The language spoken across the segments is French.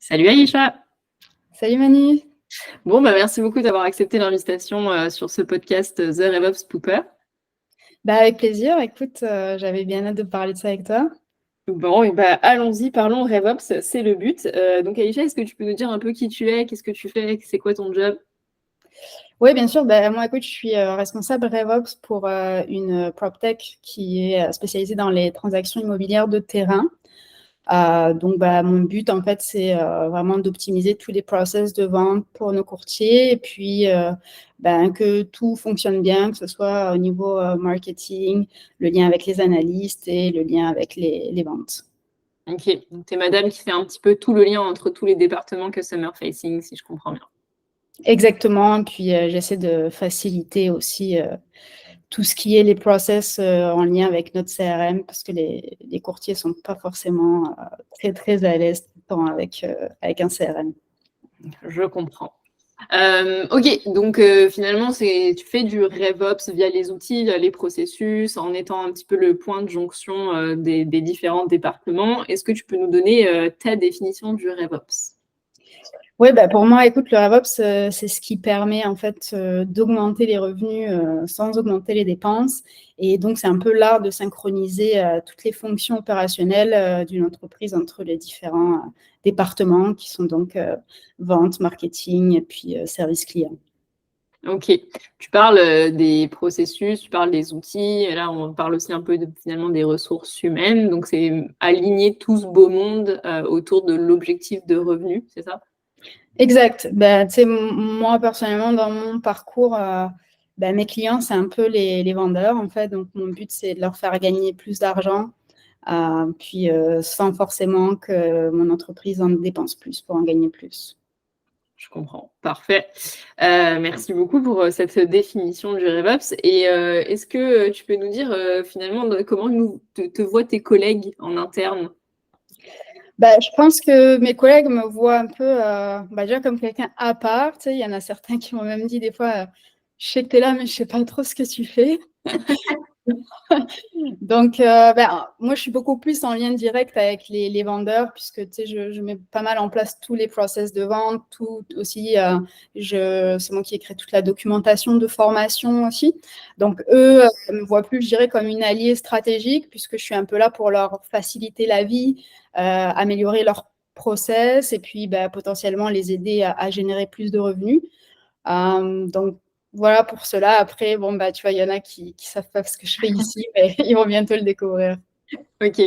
Salut Aïcha. Salut Manu. Bon, merci beaucoup d'avoir accepté l'invitation sur ce podcast The RevOps Pooper. Avec plaisir. Écoute, j'avais bien hâte de parler de ça avec toi. Bon, et allons-y, parlons RevOps, c'est le but. Donc Aïcha, est-ce que tu peux nous dire un peu qui tu es, qu'est-ce que tu fais, c'est quoi ton job? Oui, bien sûr. Moi, écoute, je suis responsable RevOps pour une PropTech qui est spécialisée dans les transactions immobilières de terrain. Mon but, en fait, c'est vraiment d'optimiser tous les process de vente pour nos courtiers et puis que tout fonctionne bien, que ce soit au niveau marketing, le lien avec les analystes et le lien avec les ventes. Ok, donc tu es madame qui fait un petit peu tout le lien entre tous les départements customer facing, si je comprends bien. Exactement. Puis, j'essaie de faciliter aussi tout ce qui est les process en lien avec notre CRM parce que les courtiers ne sont pas forcément très, très à l'aise tout le temps avec un CRM. Je comprends. Ok, donc finalement, tu fais du RevOps via les outils, via les processus, en étant un petit peu le point de jonction des différents départements. Est-ce que tu peux nous donner ta définition du RevOps? Oui, pour moi, écoute, le RevOps, c'est ce qui permet en fait d'augmenter les revenus sans augmenter les dépenses. Et donc, c'est un peu l'art de synchroniser toutes les fonctions opérationnelles d'une entreprise entre les différents départements qui sont donc vente, marketing et puis service client. Ok, tu parles des processus, tu parles des outils, et là on parle aussi un peu finalement des ressources humaines, donc c'est aligner tout ce beau monde autour de l'objectif de revenu, c'est ça? Exact. Moi, personnellement, dans mon parcours, mes clients, c'est un peu les vendeurs, en fait. Donc, mon but, c'est de leur faire gagner plus d'argent, sans forcément que mon entreprise en dépense plus pour en gagner plus. Je comprends. Parfait. Merci beaucoup pour cette définition du RevOps. Et est-ce que tu peux nous dire finalement comment te voient tes collègues en interne? Je pense que mes collègues me voient un peu déjà comme quelqu'un à part. Tu sais, il y en a certains qui m'ont même dit des fois, je sais que tu es là, mais je ne sais pas trop ce que tu fais. Donc, moi, je suis beaucoup plus en lien direct avec les vendeurs puisque tu sais, je mets pas mal en place tous les process de vente, tout aussi. C'est moi qui écris toute la documentation de formation aussi. Donc, eux me voient plus, je dirais, comme une alliée stratégique puisque je suis un peu là pour leur faciliter la vie, améliorer leur process et puis potentiellement les aider à générer plus de revenus. Donc, voilà pour cela. Après, tu vois, il y en a qui savent pas ce que je fais ici, mais ils vont bientôt le découvrir. Ok.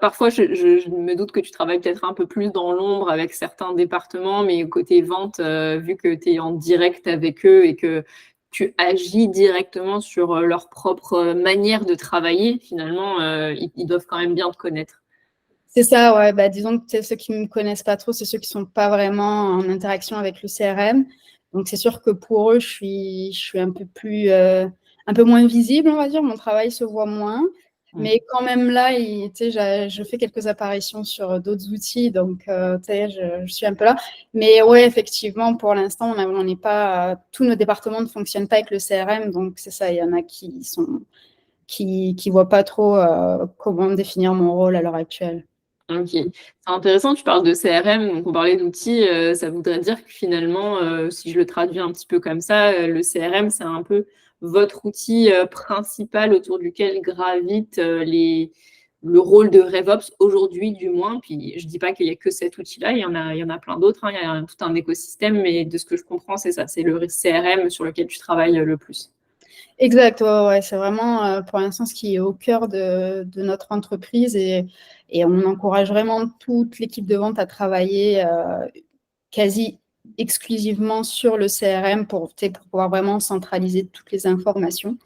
Parfois, je me doute que tu travailles peut-être un peu plus dans l'ombre avec certains départements, mais côté vente, vu que tu es en direct avec eux et que tu agis directement sur leur propre manière de travailler, finalement, ils doivent quand même bien te connaître. C'est ça, ouais. Disons que ceux qui ne me connaissent pas trop, c'est ceux qui sont pas vraiment en interaction avec le CRM. Donc, c'est sûr que pour eux, je suis un peu moins visible, on va dire. Mon travail se voit moins. Mais quand même là, tu sais, je fais quelques apparitions sur d'autres outils. Donc, tu sais, je suis un peu là. Mais ouais, effectivement, pour l'instant, on n'est pas, tous nos départements ne fonctionnent pas avec le CRM. Donc, c'est ça, il y en a qui voient pas trop comment définir mon rôle à l'heure actuelle. Ok, c'est intéressant, tu parles de CRM, donc on parlait d'outils, ça voudrait dire que finalement, si je le traduis un petit peu comme ça, le CRM, c'est un peu votre outil principal autour duquel gravite le rôle de RevOps aujourd'hui du moins. Puis je dis pas qu'il n'y a que cet outil-là, il y en a plein d'autres, hein, il y a tout un écosystème, mais de ce que je comprends, c'est ça, c'est le CRM sur lequel tu travailles le plus. Exact, ouais. C'est vraiment pour l'instant ce qui est au cœur de notre entreprise et on encourage vraiment toute l'équipe de vente à travailler quasi exclusivement sur le CRM pour pouvoir vraiment centraliser toutes les informations.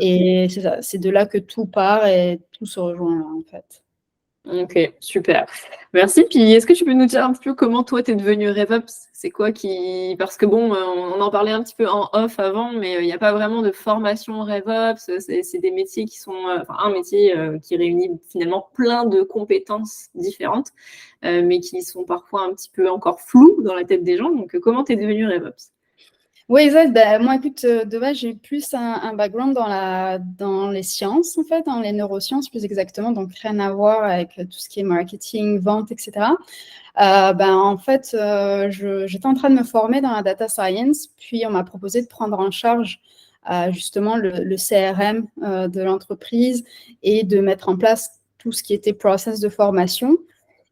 Et c'est ça, c'est de là que tout part et tout se rejoint là, en fait. Ok, super. Merci. Puis, est-ce que tu peux nous dire un petit peu comment toi, tu es devenu RevOps? C'est quoi qui... Parce que bon, on en parlait un petit peu en off avant, mais il n'y a pas vraiment de formation RevOps. C'est des métiers qui sont... enfin, un métier qui réunit finalement plein de compétences différentes, mais qui sont parfois un petit peu encore floues dans la tête des gens. Donc, comment tu es devenu RevOps? Oui, exact. Ben, moi, écoute, de base, j'ai plus un background dans les sciences, en fait, dans les neurosciences plus exactement, donc rien à voir avec tout ce qui est marketing, vente, etc. En fait, j'étais en train de me former dans la data science, puis on m'a proposé de prendre en charge justement le CRM de l'entreprise et de mettre en place tout ce qui était process de formation.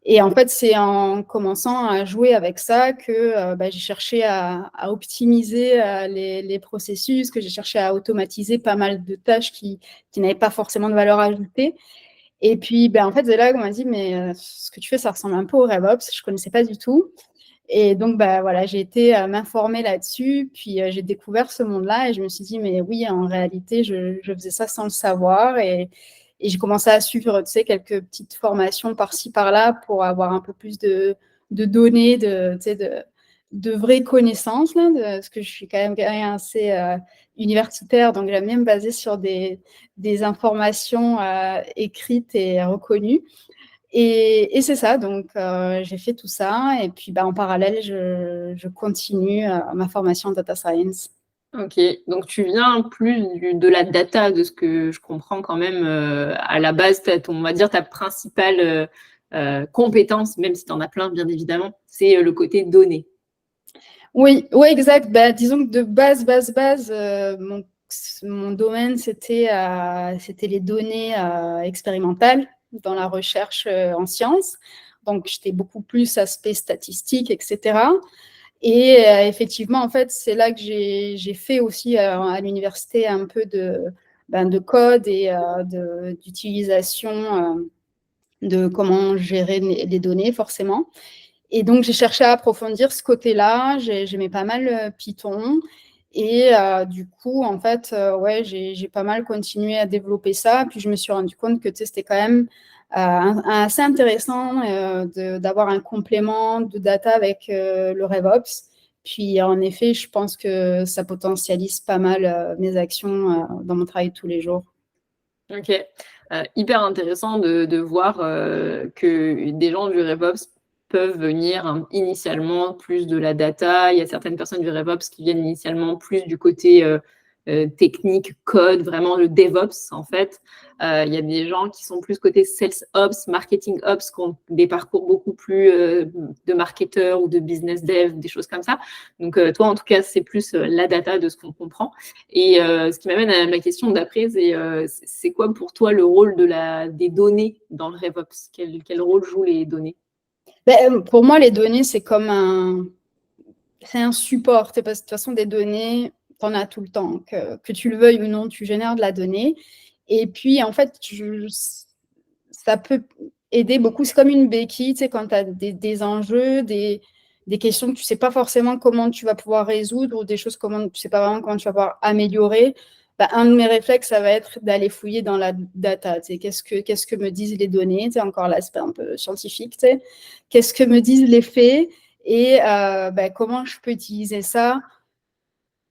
Et en fait, c'est en commençant à jouer avec ça que j'ai cherché à optimiser les processus, que j'ai cherché à automatiser pas mal de tâches qui n'avaient pas forcément de valeur ajoutée. Et puis, en fait, c'est là qu'on m'a dit, mais ce que tu fais, ça ressemble un peu au RevOps. Je ne connaissais pas du tout. Et donc, voilà, j'ai été m'informer là-dessus. Puis, j'ai découvert ce monde-là et je me suis dit, mais oui, en réalité, je faisais ça sans le savoir. Et j'ai commencé à suivre, tu sais, quelques petites formations par-ci, par-là pour avoir un peu plus de données, tu sais, de vraies connaissances, là, parce que je suis quand même assez universitaire, donc j'aime bien me baser sur des informations écrites et reconnues. Et c'est ça, donc j'ai fait tout ça. Et puis, en parallèle, je continue ma formation en data science. Ok, donc tu viens plus de la data, de ce que je comprends quand même. À la base, on va dire ta principale compétence, même si tu en as plein, bien évidemment, c'est le côté données. Oui, oui, exact. Disons que de base, mon domaine, c'était les données expérimentales dans la recherche en sciences. Donc, j'étais beaucoup plus aspect statistique, etc. Et effectivement, en fait, c'est là que j'ai fait aussi à l'université un peu de code et d'utilisation de comment gérer les données, forcément. Et donc, j'ai cherché à approfondir ce côté-là. J'aimais pas mal Python. Et du coup, en fait, ouais, j'ai pas mal continué à développer ça. Puis, je me suis rendu compte que c'était quand même assez intéressant d'avoir un complément de data avec le RevOps. Puis, en effet, je pense que ça potentialise pas mal mes actions dans mon travail de tous les jours. Ok, hyper intéressant de voir que des gens du RevOps peuvent venir initialement plus de la data. Il y a certaines personnes du RevOps qui viennent initialement plus du côté technique, code, vraiment le DevOps en fait. Il y a des gens qui sont plus côté Sales Ops, Marketing Ops, qui ont des parcours beaucoup plus de marketeurs ou de business dev, des choses comme ça. Donc toi, en tout cas, c'est plus la data de ce qu'on comprend. Et ce qui m'amène à ma question d'après, c'est quoi pour toi le rôle des données dans le RevOps? Quel rôle jouent les données? Pour moi, les données, c'est un support. Parce que de toute façon, des données, tu en as tout le temps. Que tu le veuilles ou non, tu génères de la donnée. Et puis, en fait, ça peut aider beaucoup. C'est comme une béquille, quand tu as des enjeux, des questions que tu ne sais pas forcément comment tu vas pouvoir résoudre ou des choses comment tu ne sais pas vraiment comment tu vas pouvoir améliorer. Un de mes réflexes, ça va être d'aller fouiller dans la data. Qu'est-ce que me disent les données? Encore l'aspect un peu scientifique. Qu'est-ce que me disent les faits? Et comment je peux utiliser ça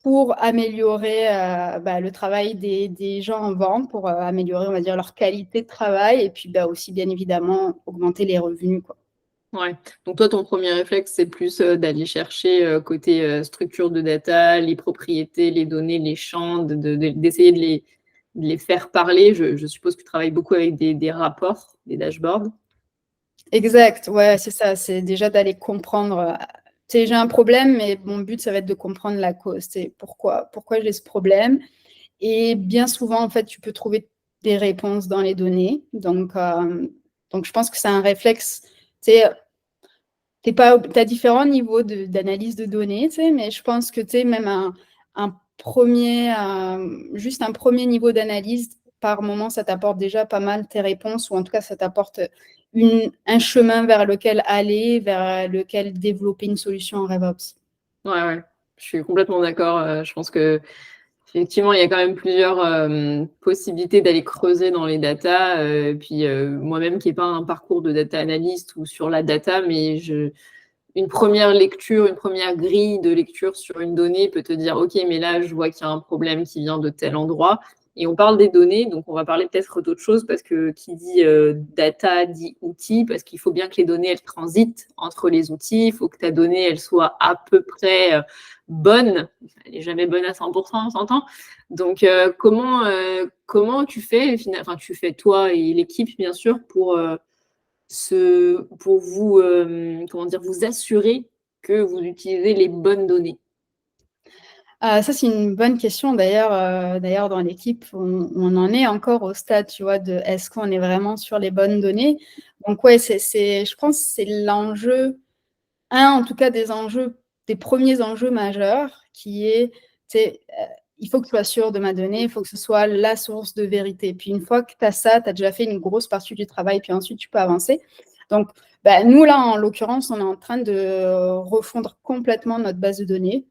pour améliorer le travail des gens en vente, pour améliorer, on va dire, leur qualité de travail et puis aussi, bien évidemment, augmenter les revenus, quoi. Ouais. Donc toi, ton premier réflexe, c'est plus d'aller chercher côté structure de data, les propriétés, les données, les champs, d'essayer de les faire parler. Je suppose que tu travailles beaucoup avec des rapports, des dashboards. Exact, ouais, c'est ça. C'est déjà d'aller comprendre. J'ai un problème, mais mon but, ça va être de comprendre la cause. C'est pourquoi j'ai ce problème. Et bien souvent, en fait, tu peux trouver des réponses dans les données. Donc je pense que c'est un réflexe. Tu as différents niveaux d'analyse de données, mais je pense que même juste un premier niveau d'analyse, par moment, ça t'apporte déjà pas mal tes réponses, ou en tout cas, ça t'apporte un chemin vers lequel aller, vers lequel développer une solution en RevOps. Ouais, je suis complètement d'accord. Je pense que effectivement, il y a quand même plusieurs possibilités d'aller creuser dans les datas. Puis moi-même, qui n'ai pas un parcours de data analyst ou sur la data, mais une première lecture, une première grille de lecture sur une donnée peut te dire, OK, mais là, je vois qu'il y a un problème qui vient de tel endroit. Et on parle des données, donc on va parler peut-être d'autres choses parce que qui dit data dit outils, parce qu'il faut bien que les données, elles transitent entre les outils. Il faut que ta donnée, elle soit à peu près bonne. Elle n'est jamais bonne à 100%, on s'entend. Donc, comment tu fais, enfin, tu fais toi et l'équipe, bien sûr, pour vous, comment dire, vous assurer que vous utilisez les bonnes données? Ça, c'est une bonne question. D'ailleurs, dans l'équipe, on en est encore au stade, tu vois, de est-ce qu'on est vraiment sur les bonnes données? Donc, ouais, je pense que c'est l'enjeu, en tout cas, des premiers enjeux majeurs, qui est, il faut que tu sois sûr de ma donnée, il faut que ce soit la source de vérité. Puis, une fois que tu as ça, tu as déjà fait une grosse partie du travail, puis ensuite, tu peux avancer. Donc, nous, là, en l'occurrence, on est en train de refondre complètement notre base de données.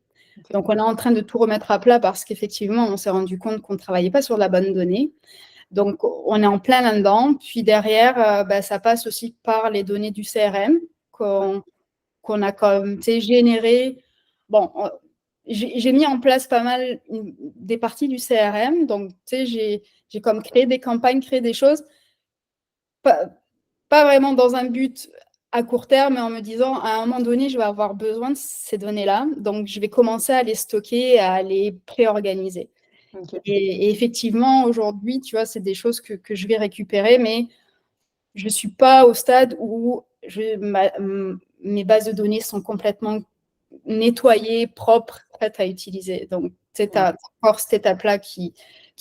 Donc, on est en train de tout remettre à plat parce qu'effectivement, on s'est rendu compte qu'on ne travaillait pas sur la bonne donnée. Donc, on est en plein là-dedans. Puis derrière, ça passe aussi par les données du CRM qu'on a comme générées. Bon, j'ai mis en place pas mal des parties du CRM. Donc, j'ai comme créé des campagnes, créé des choses. Pas vraiment dans un but à court terme, mais en me disant, à un moment donné, je vais avoir besoin de ces données-là. Donc, je vais commencer à les stocker, à les pré-organiser. Okay. Et effectivement, aujourd'hui, tu vois, c'est des choses que je vais récupérer, mais je ne suis pas au stade où mes bases de données sont complètement nettoyées, propres, prêtes à utiliser. Donc, tu as encore cette étape-là qui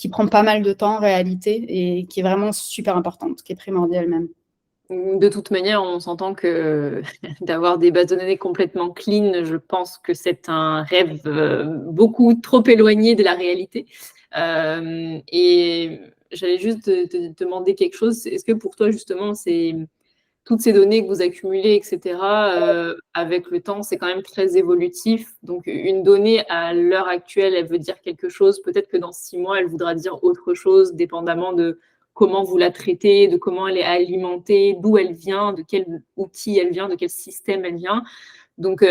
prend pas mal de temps en réalité et qui est vraiment super importante, qui est primordiale même. De toute manière, on s'entend que d'avoir des bases de données complètement clean, je pense que c'est un rêve beaucoup trop éloigné de la réalité. Et j'allais juste te demander quelque chose. Est-ce que pour toi, justement, c'est toutes ces données que vous accumulez, etc., avec le temps, c'est quand même très évolutif. Donc, une donnée à l'heure actuelle, elle veut dire quelque chose. Peut-être que dans 6 mois, elle voudra dire autre chose, dépendamment de comment vous la traitez, de comment elle est alimentée, d'où elle vient, de quel outil elle vient, de quel système elle vient. Donc,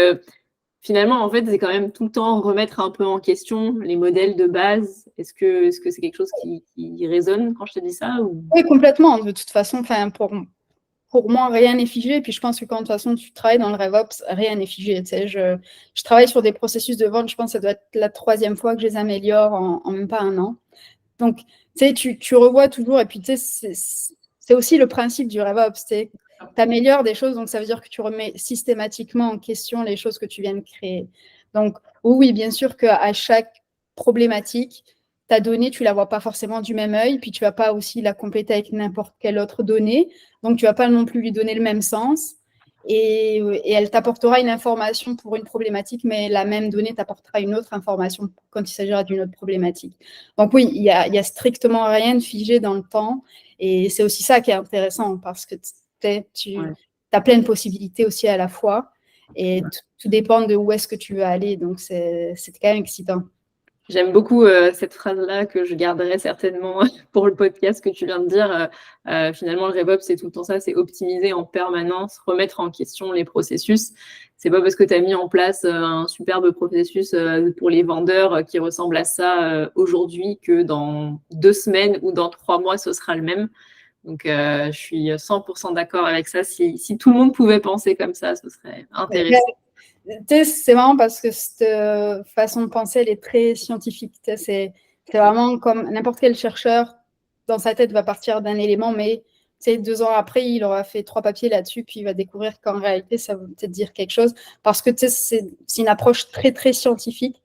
finalement, en fait, c'est quand même tout le temps remettre un peu en question les modèles de base. Est-ce que c'est quelque chose qui résonne quand je te dis ça ou... Oui, complètement. De toute façon, pour moi, rien n'est figé. Et puis, je pense que quand, de toute façon, tu travailles dans le RevOps, rien n'est figé. Tu sais, je travaille sur des processus de vente. Je pense que ça doit être la 3e fois que je les améliore en même pas un an. Donc, tu sais, tu revois toujours. Et puis, tu sais, c'est aussi le principe du RevOps. Tu améliores des choses. Donc, ça veut dire que tu remets systématiquement en question les choses que tu viens de créer. Donc, oui, bien sûr qu'à chaque problématique, ta donnée, tu ne la vois pas forcément du même œil, puis tu ne vas pas aussi la compléter avec n'importe quelle autre donnée. Donc, tu ne vas pas non plus lui donner le même sens. Et elle t'apportera une information pour une problématique, mais la même donnée t'apportera une autre information quand il s'agira d'une autre problématique. Donc oui, il y a strictement rien de figé dans le temps. Et c'est aussi ça qui est intéressant, parce que tu as plein de possibilités aussi à la fois. Et tout dépend de où est-ce que tu veux aller. Donc, c'est quand même excitant. J'aime beaucoup cette phrase-là que je garderai certainement pour le podcast que tu viens de dire. Finalement, le RevOps, c'est tout le temps ça, c'est optimiser en permanence, remettre en question les processus. C'est pas parce que tu as mis en place un superbe processus pour les vendeurs qui ressemble à ça aujourd'hui que dans 2 semaines ou dans 3 mois, ce sera le même. Donc, je suis 100% d'accord avec ça. Si tout le monde pouvait penser comme ça, ce serait intéressant. C'est marrant parce que cette façon de penser, elle est très scientifique. C'est vraiment comme n'importe quel chercheur, dans sa tête, va partir d'un élément, mais 2 ans après, il aura fait 3 papiers là-dessus, puis il va découvrir qu'en réalité, ça veut peut-être dire quelque chose. Parce que c'est une approche très, très scientifique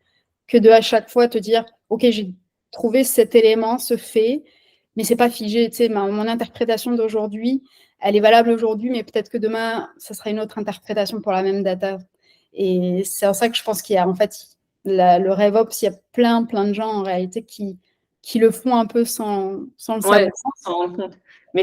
que de à chaque fois te dire, OK, j'ai trouvé cet élément, ce fait, mais c'est pas figé. Mon interprétation d'aujourd'hui, elle est valable aujourd'hui, mais peut-être que demain, ça sera une autre interprétation pour la même data. Et c'est en ça que je pense qu'il y a en fait le RevOps, il y a plein de gens en réalité qui le font un peu sans le savoir. Sans rendre compte. Mais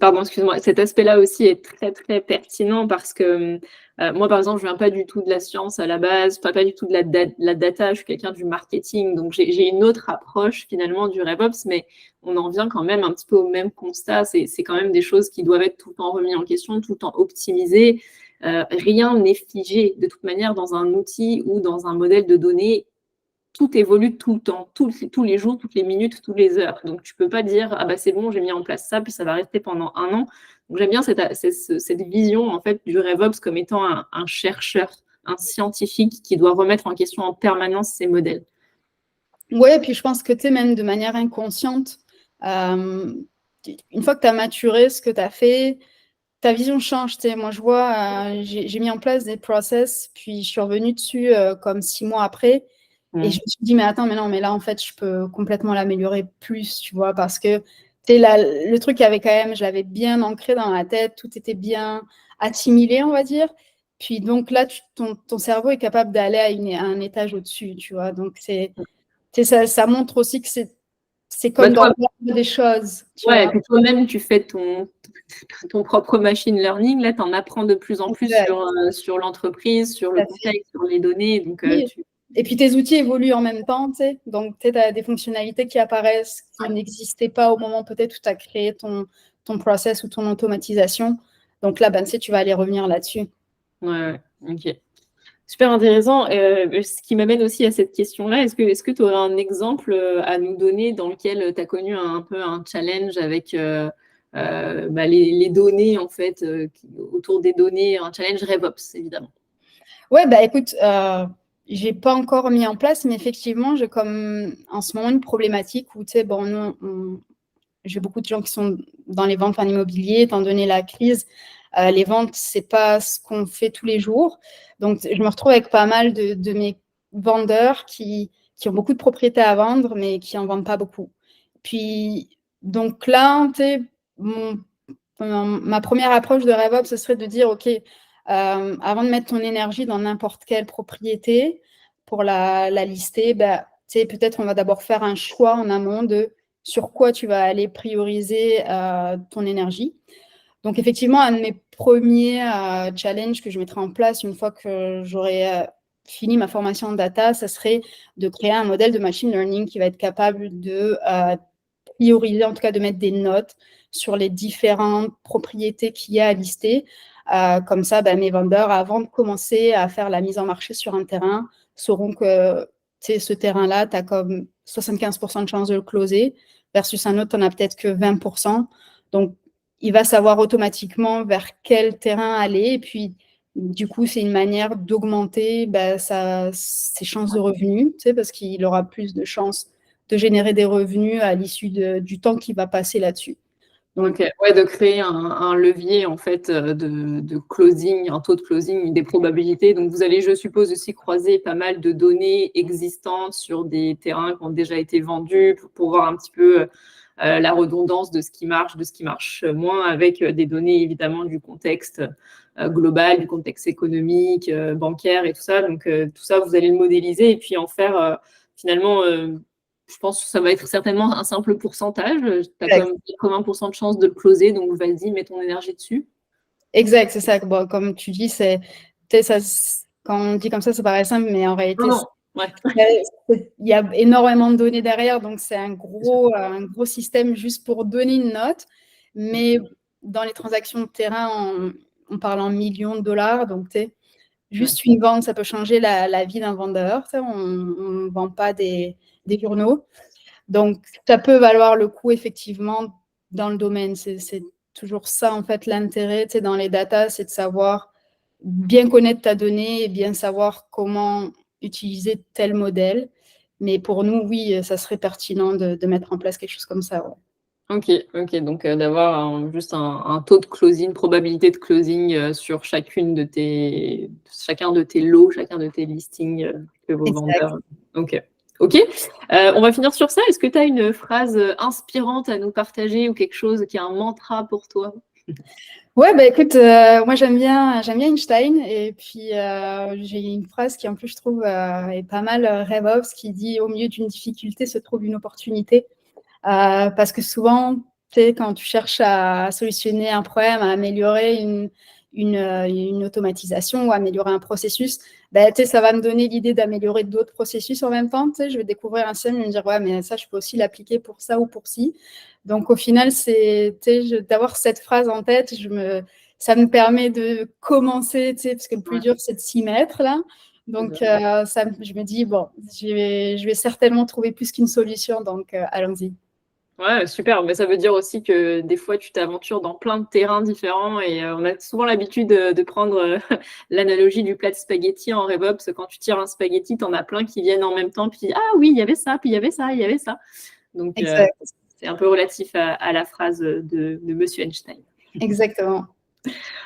pardon, excuse-moi, cet aspect-là aussi est très, très pertinent parce que moi, par exemple, je ne viens pas du tout de la science à la base, pas du tout de la data, je suis quelqu'un du marketing, donc j'ai une autre approche finalement du RevOps, mais on en vient quand même un petit peu au même constat. C'est quand même des choses qui doivent être tout le temps remises en question, tout le temps optimisées. Rien n'est figé. De toute manière, dans un outil ou dans un modèle de données, tout évolue tout le temps, tous les jours, toutes les minutes, toutes les heures. Donc, tu peux pas dire, ah bah c'est bon, j'ai mis en place ça, puis ça va rester pendant 1 an. Donc, j'aime bien cette vision en fait du RevOps comme étant un chercheur, un scientifique qui doit remettre en question en permanence ses modèles. Ouais, et puis je pense que tu sais, même de manière inconsciente, une fois que tu as maturé ce que tu as fait, ta vision change. Tu sais. Moi, je vois, j'ai mis en place des process, puis je suis revenue dessus comme 6 mois après. Et je me suis dit, mais attends, mais non, mais là, en fait, je peux complètement l'améliorer plus, tu vois, parce que tu sais, là, le truc avait quand même, je l'avais bien ancré dans la tête, tout était bien assimilé, on va dire. Puis donc là, ton cerveau est capable d'aller à un étage au-dessus, tu vois. Donc, ça montre aussi que c'est Bah, comme dans toi, des choses, tu ouais, et vois. puis toi-même, tu fais ton propre machine learning. Là, tu en apprends de plus en plus Exact. sur l'entreprise, sur Tout le à fait. contexte, sur les données. Donc, Oui. Et puis tes outils évoluent en même temps, tu sais. Donc, tu as des fonctionnalités qui apparaissent qui n'existaient pas au moment peut-être où tu as créé ton process ou ton automatisation. Donc là, ben, tu sais, tu vas aller revenir là-dessus. ouais, ok. Super intéressant. Ce qui m'amène aussi à cette question-là, est-ce que tu aurais un exemple à nous donner dans lequel tu as connu un peu un challenge avec bah, les données, en fait, autour des données, un challenge RevOps, évidemment. Ouais, bah écoute, j'ai pas encore mis en place, mais effectivement, j'ai comme en ce moment une problématique où, tu sais, bon, j'ai beaucoup de gens qui sont dans les ventes en immobilier, étant donné la crise. Les ventes, c'est pas ce qu'on fait tous les jours. Donc, je me retrouve avec pas mal de mes vendeurs qui ont beaucoup de propriétés à vendre, mais qui en vendent pas beaucoup. Puis, donc là, tu sais, ma première approche de RevOps, ce serait de dire, OK, avant de mettre ton énergie dans n'importe quelle propriété pour la lister, bah, tu sais, peut-être on va d'abord faire un choix en amont de sur quoi tu vas aller prioriser ton énergie. Donc, effectivement, un de mes premiers challenges que je mettrai en place une fois que j'aurai fini ma formation en data, ça serait de créer un modèle de machine learning qui va être capable de prioriser, en tout cas de mettre des notes sur les différentes propriétés qu'il y a à lister. Comme ça, ben, mes vendeurs, avant de commencer à faire la mise en marché sur un terrain, sauront que ce terrain-là, tu as comme 75% de chances de le closer, versus un autre, tu n'en as peut-être que 20%. Donc, il va savoir automatiquement vers quel terrain aller. Et puis, du coup, c'est une manière d'augmenter ben, ses chances de revenus, parce qu'il aura plus de chances de générer des revenus à l'issue du temps qu'il va passer là-dessus. Donc, Ok, ouais, de créer un levier en fait de closing, un taux de closing, des probabilités. Donc vous allez, je suppose, aussi croiser pas mal de données existantes sur des terrains qui ont déjà été vendus pour voir un petit peu la redondance de ce qui marche, de ce qui marche moins, avec des données évidemment du contexte global, du contexte économique, bancaire et tout ça. Donc tout ça, vous allez le modéliser et puis en faire finalement je pense que ça va être certainement un simple pourcentage. Tu as quand même 80% de chances de le closer, donc vas-y, mets ton énergie dessus. exact, c'est ça. Bon, comme tu dis, ça, quand on dit comme ça paraît simple, mais en réalité, Non, ouais. il y a énormément de données derrière, donc c'est un gros système juste pour donner une note. Mais dans les transactions de terrain, on parle en millions de dollars, donc juste une vente, ça peut changer la vie d'un vendeur. On ne vend pas des journaux. Donc, ça peut valoir le coup, effectivement, dans le domaine. C'est toujours ça, en fait, l'intérêt dans les datas, c'est de savoir bien connaître ta donnée et bien savoir comment utiliser tel modèle. Mais pour nous, oui, ça serait pertinent de mettre en place quelque chose comme ça. Ouais. Ok. Donc d'avoir juste un taux de closing, probabilité de closing sur chacun de tes lots, chacun de tes listings que vos Exact. vendeurs. Ok. On va finir sur ça. Est-ce que tu as une phrase inspirante à nous partager ou quelque chose qui est un mantra pour toi? Ouais, bah écoute, moi j'aime bien Einstein et puis j'ai une phrase qui en plus je trouve est pas mal RevOps qui dit au milieu d'une difficulté se trouve une opportunité. Parce que souvent, tu sais, quand tu cherches à solutionner un problème, à améliorer une automatisation ou améliorer un processus, ben, tu sais, ça va me donner l'idée d'améliorer d'autres processus en même temps. Tu sais, je vais découvrir un système et me dire, ouais, mais ça, je peux aussi l'appliquer pour ça ou pour ci. Donc, au final, c'est, tu sais, d'avoir cette phrase en tête, ça me permet de commencer, tu sais, parce que le plus dur, c'est de s'y mettre, là. Donc, je me dis, bon, je vais certainement trouver plus qu'une solution, donc allons-y. Ouais, super. Mais ça veut dire aussi que des fois, tu t'aventures dans plein de terrains différents et on a souvent l'habitude de prendre l'analogie du plat de spaghettis en RevOps. Quand tu tires un spaghetti, t'en as plein qui viennent en même temps. Puis, ah oui, il y avait ça, puis il y avait ça, il y avait ça. Donc, Exact. c'est un peu relatif à la phrase de Monsieur Einstein. Exactement.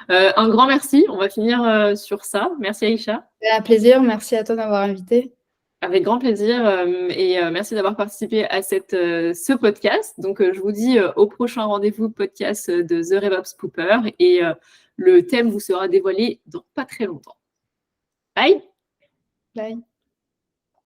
Un grand merci. On va finir sur ça. Merci Aïcha. C'est un plaisir. Merci à toi d'avoir invité. Avec grand plaisir et merci d'avoir participé à ce podcast. Donc, je vous dis au prochain rendez-vous podcast de The RevOps Pooper et le thème vous sera dévoilé dans pas très longtemps. Bye! Bye.